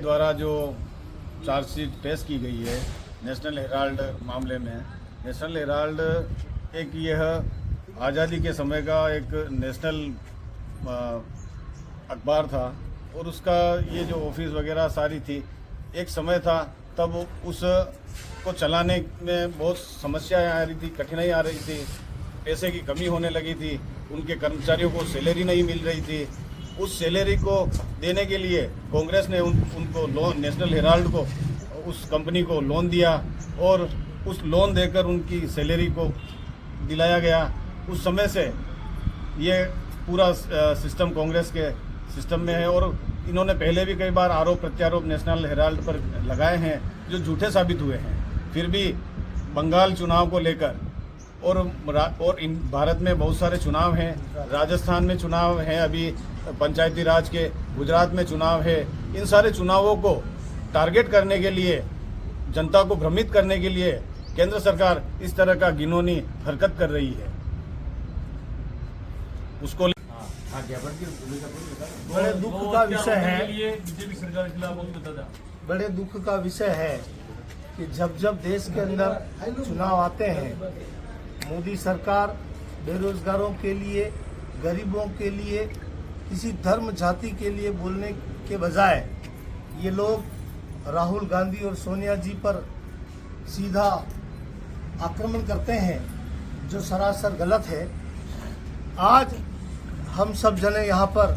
द्वारा जो चार्जशीट पेश की गई है नेशनल हेराल्ड मामले में, नेशनल हेराल्ड एक यह आज़ादी के समय का एक नेशनल अखबार था और उसका ये जो ऑफिस वगैरह सारी थी, एक समय था तब उस को चलाने में बहुत समस्याएं आ रही थी, कठिनाई आ रही थी, पैसे की कमी होने लगी थी, उनके कर्मचारियों को सैलरी नहीं मिल रही थी। उस सैलरी को देने के लिए कांग्रेस ने उनको लोन, नेशनल हेराल्ड को, उस कंपनी को लोन दिया और उस लोन देकर उनकी सैलरी को दिलाया गया। उस समय से ये पूरा सिस्टम कांग्रेस के सिस्टम में है और इन्होंने पहले भी कई बार आरोप प्रत्यारोप नेशनल हेराल्ड पर लगाए हैं जो झूठे साबित हुए हैं। फिर भी बंगाल चुनाव को लेकर और इन भारत में बहुत सारे चुनाव हैं, राजस्थान में चुनाव हैं, अभी पंचायती राज के, गुजरात में चुनाव है। इन सारे चुनावों को टारगेट करने के लिए, जनता को भ्रमित करने के लिए केंद्र सरकार इस तरह का घिनौनी हरकत कर रही है। उसको बड़े दुख का विषय है, बीजेपी सरकार के खिलाफ बड़े दुख का विषय है कि जब जब देश के अंदर चुनाव आते हैं, मोदी सरकार बेरोजगारों के लिए, गरीबों के लिए, किसी धर्म जाति के लिए बोलने के बजाय ये लोग राहुल गांधी और सोनिया जी पर सीधा आक्रमण करते हैं, जो सरासर गलत है। आज हम सब जने यहाँ पर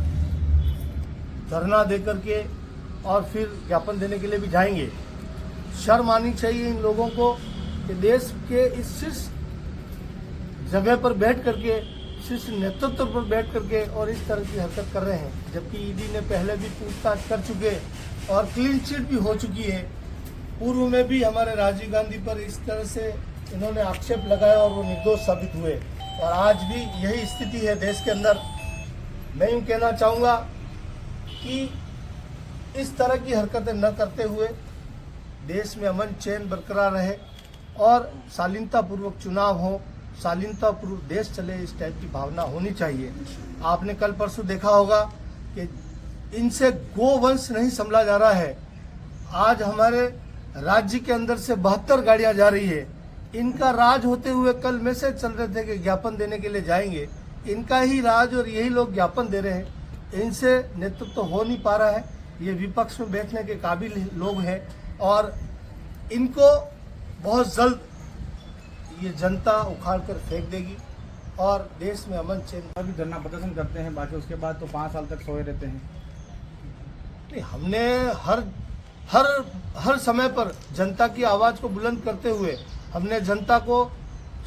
धरना देकर के और फिर ज्ञापन देने के लिए भी जाएंगे। शर्म आनी चाहिए इन लोगों को कि देश के इस शीर्ष जगह पर बैठ करके, शीर्ष नेतृत्व पर बैठ करके और इस तरह की हरकत कर रहे हैं, जबकि ईडी ने पहले भी पूछताछ कर चुके और क्लीन चिट भी हो चुकी है। पूर्व में भी हमारे राजीव गांधी पर इस तरह से इन्होंने आक्षेप लगाया और वो निर्दोष साबित हुए और आज भी यही स्थिति है देश के अंदर। मैं यूँ कहना चाहूँगा कि इस तरह की हरकतें न करते हुए देश में अमन चैन बरकरार रहे और शालीनतापूर्वक चुनाव हो, शालीनतापूर्वक देश चले, इस टाइप की भावना होनी चाहिए। आपने कल परसों देखा होगा कि इनसे गोवंश नहीं संभला जा रहा है। आज हमारे राज्य के अंदर से 72 गाड़ियां जा रही है। इनका राज होते हुए कल मैसेज चल रहे थे कि ज्ञापन देने के लिए जाएंगे। इनका ही राज और यही लोग ज्ञापन दे रहे हैं। इनसे नेतृत्व हो नहीं पा रहा है। ये विपक्ष में बैठने के काबिल लोग हैं और इनको बहुत जल्द ये जनता उखाड़ कर फेंक देगी और देश में अमन चैन। अभी धरना प्रदर्शन करते हैं, बाकी उसके बाद तो 5 साल तक सोए रहते हैं। नहीं, हमने हर समय पर जनता की आवाज को बुलंद करते हुए हमने जनता को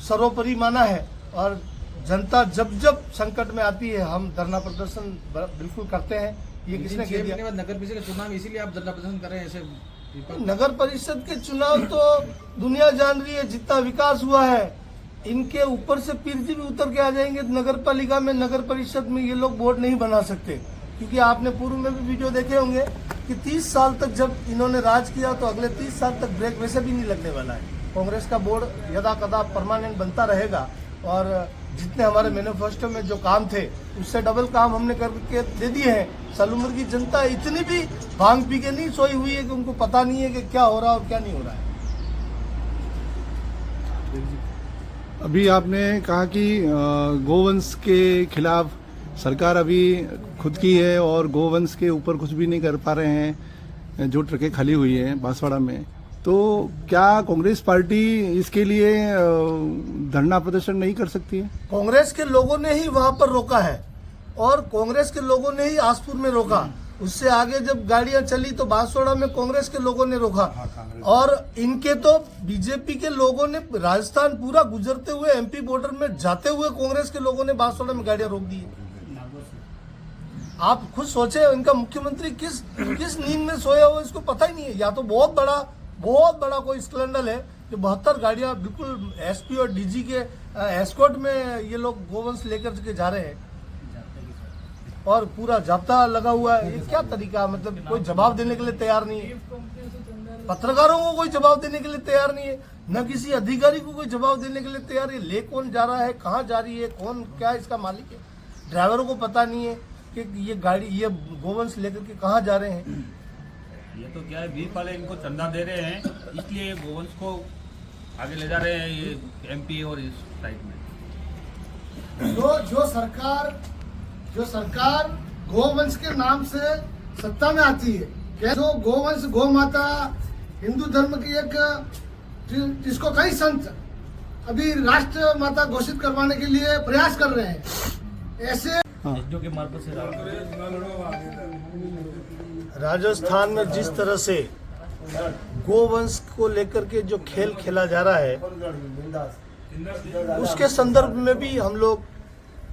सर्वोपरि माना है और जनता जब जब संकट में आती है हम धरना प्रदर्शन बिल्कुल करते हैं। ये किसने कह दिया? नगर परिषद के चुनाव इसीलिए आप धरना प्रदर्शन कर रहे हैं ऐसे? नगर परिषद के चुनाव तो दुनिया जान रही है, जितना विकास हुआ है इनके ऊपर से पीरजी भी उतर के आ जाएंगे। नगर पालिका में, नगर परिषद में ये लोग बोर्ड नहीं बना सकते, क्योंकि आपने पूर्व में भी वीडियो देखे होंगे कि 30 साल तक जब इन्होंने राज किया तो अगले 30 साल तक ब्रेक वैसे भी नहीं लगने वाला है। कांग्रेस का बोर्ड यदा कदा परमानेंट बनता रहेगा और जितने हमारे मैनिफेस्टो में जो काम थे उससे डबल काम हमने करके दे दिए हैं। सालूमर की जनता इतनी भी भांग पी के नहीं सोई हुई है कि उनको पता नहीं है कि क्या हो रहा है और क्या नहीं हो रहा है। अभी आपने कहा कि गोवंश के खिलाफ सरकार अभी खुद की है और गोवंश के ऊपर कुछ भी नहीं कर पा रहे हैं, जो ट्रकें खाली हुई हैं बांसवाड़ा में, तो क्या कांग्रेस पार्टी इसके लिए धरना प्रदर्शन नहीं कर सकती है? कांग्रेस के लोगों ने ही वहां पर रोका है और कांग्रेस के लोगों ने ही आसपुर में रोका। उससे आगे जब गाड़ियां चली तो बांसवाड़ा में कांग्रेस के लोगों ने रोका और इनके तो बीजेपी के लोगों ने राजस्थान पूरा गुजरते हुए एमपी बॉर्डर में जाते हुए कांग्रेस के लोगों ने बांसवाड़ा में गाड़ियां रोक दी। आप खुद सोचे इनका मुख्यमंत्री किस नींद में सोया हो, इसको पता ही नहीं है। या तो बहुत बड़ा कोई स्कैंडल है जो 72 गाड़ियां बिल्कुल एसपी और डीजी के एस्कॉर्ट में ये लोग गोवंश लेकर के जा रहे हैं और पूरा जाब्ता लगा हुआ है। ये क्या तरीका, मतलब कोई जवाब देने के लिए तैयार नहीं है। पत्रकारों को कोई जवाब देने के लिए तैयार नहीं है, न किसी अधिकारी को कोई जवाब देने के लिए तैयार है। ले कौन जा रहा है, कहाँ जा रही है, कौन क्या इसका मालिक है, ड्राइवरों को पता नहीं है कि ये गाड़ी, ये गोवंश लेकर के कहाँ जा रहे हैं। ये तो क्या है, बीफ वाले इनको चंदा दे रहे हैं, इसलिए गोवंश को आगे ले जा रहे हैं ये एमपी और इस साइड में। जो सरकार गोवंश के नाम से सत्ता में आती है, क्या जो गोवंश गौ माता हिंदू धर्म की एक जिसको कई संत अभी राष्ट्र माता घोषित करवाने के लिए प्रयास कर रहे हैं, ऐसे जो के मार्फत से राजस्थान में जिस तरह से गोवंश को लेकर के जो खेल खेला जा रहा है, उसके संदर्भ में भी हम लोग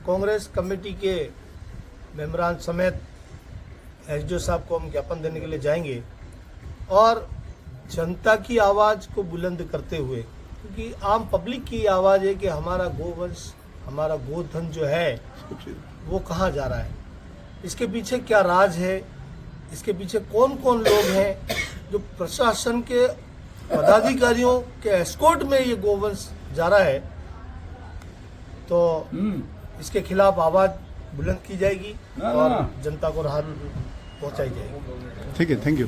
कांग्रेस कमेटी के मेंबरान समेत एसडीओ साहब को हम ज्ञापन देने के लिए जाएंगे और जनता की आवाज़ को बुलंद करते हुए, क्योंकि आम पब्लिक की आवाज़ है कि हमारा गोवंश, हमारा गोधन जो है वो कहाँ जा रहा है, इसके पीछे क्या राज है, इसके पीछे कौन कौन लोग हैं जो प्रशासन के पदाधिकारियों के एस्कॉर्ट में ये गोवंश जा रहा है, तो इसके खिलाफ आवाज़ बुलंद की जाएगी और जनता को राहत पहुंचाई जाएगी। ठीक है, थैंक यू।